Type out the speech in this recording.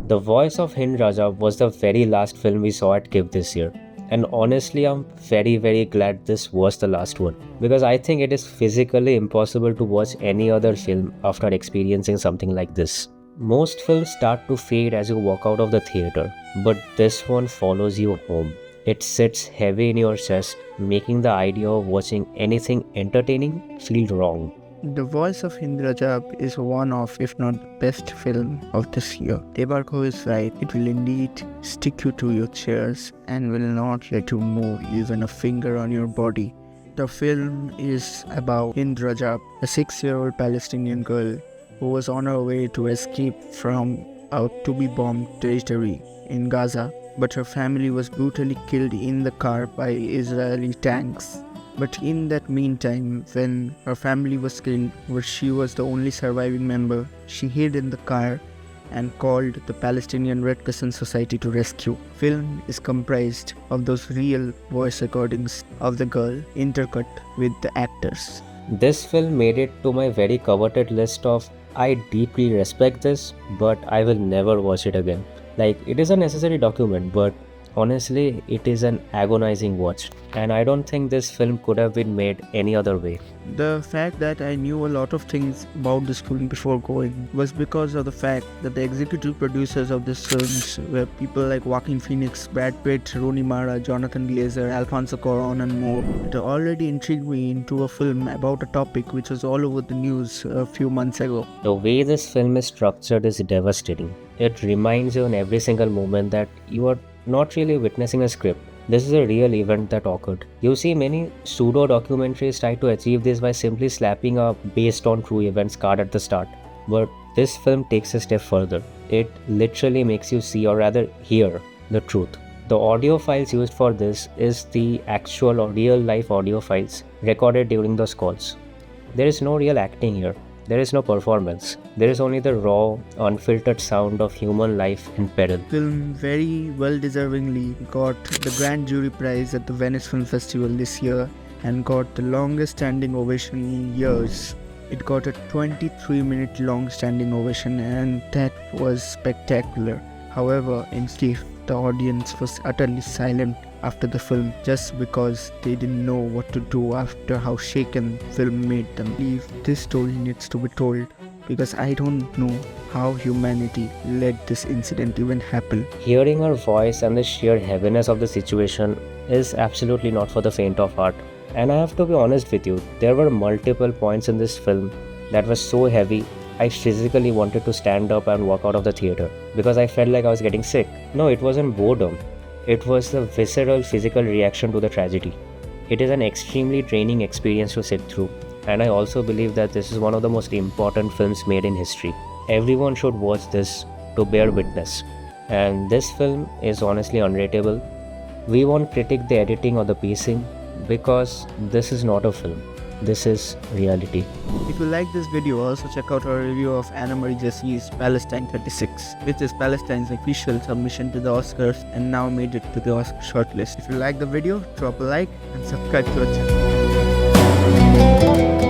The Voice of Hind Rajab was the very last film we saw at KIF this year. And honestly, I'm very glad this was the last one. Because I think it is physically impossible to watch any other film after experiencing something like this. Most films start to fade as you walk out of the theater, but this one follows you home. It sits heavy in your chest, making the idea of watching anything entertaining feel wrong. The Voice of Hind Rajab is one of, if not the best film of this year. Debarko is right, it will indeed stick you to your chairs and will not let you move even a finger on your body. The film is about Hind Rajab, a 6-year-old Palestinian girl who was on her way to escape from a to-be-bombed territory in Gaza, but her family was brutally killed in the car by Israeli tanks. But in that meantime, when her family was killed, where she was the only surviving member, she hid in the car and called the Palestine Red Crescent Society to rescue. Film is comprised of those real voice recordings of the girl intercut with the actors. This film made it to my very coveted list of I deeply respect this, but I will never watch it again. Like, it is a necessary document, but honestly, it is an agonizing watch, and I don't think this film could have been made any other way. The fact that I knew a lot of things about this film before going was because of the fact that the executive producers of this films were people like Joaquin Phoenix, Brad Pitt, Rooney Mara, Jonathan Glazer, Alfonso Cuarón and more. It already intrigued me into a film about a topic which was all over the news a few months ago. The way this film is structured is devastating. It reminds you in every single moment that you are not really witnessing a script. This is a real event that occurred. You see, many pseudo-documentaries try to achieve this by simply slapping a based on true events card at the start. But this film takes a step further. It literally makes you see, or rather hear, the truth. The audio files used for this is the actual or real life audio files recorded during those calls. There is no real acting here. There is no performance. There is only the raw, unfiltered sound of human life in peril. Film very well deservingly got the Grand Jury Prize at the Venice Film Festival this year and got the longest standing ovation in years. It got a 23-minute long standing ovation, and that was spectacular. However, in KIF, the audience was utterly silent after the film just because they didn't know what to do after how shaken film made them. I believe this story needs to be told because I don't know how humanity let this incident even happen. Hearing her voice and the sheer heaviness of the situation is absolutely not for the faint of heart. And I have to be honest with you, there were multiple points in this film that were so heavy, I physically wanted to stand up and walk out of the theater because I felt like I was getting sick. No, it wasn't boredom. It was the visceral physical reaction to the tragedy. It is an extremely draining experience to sit through, and I also believe that this is one of the most important films made in history. Everyone should watch this to bear witness. And this film is honestly unrateable. We won't critique the editing or the pacing because this is not a film. This is reality. If you like this video, also check out our review of Anna Marie Jessie's Palestine 36, which is Palestine's official submission to the Oscars and now made it to the Oscar shortlist. If you like the video, drop a like and subscribe to our channel.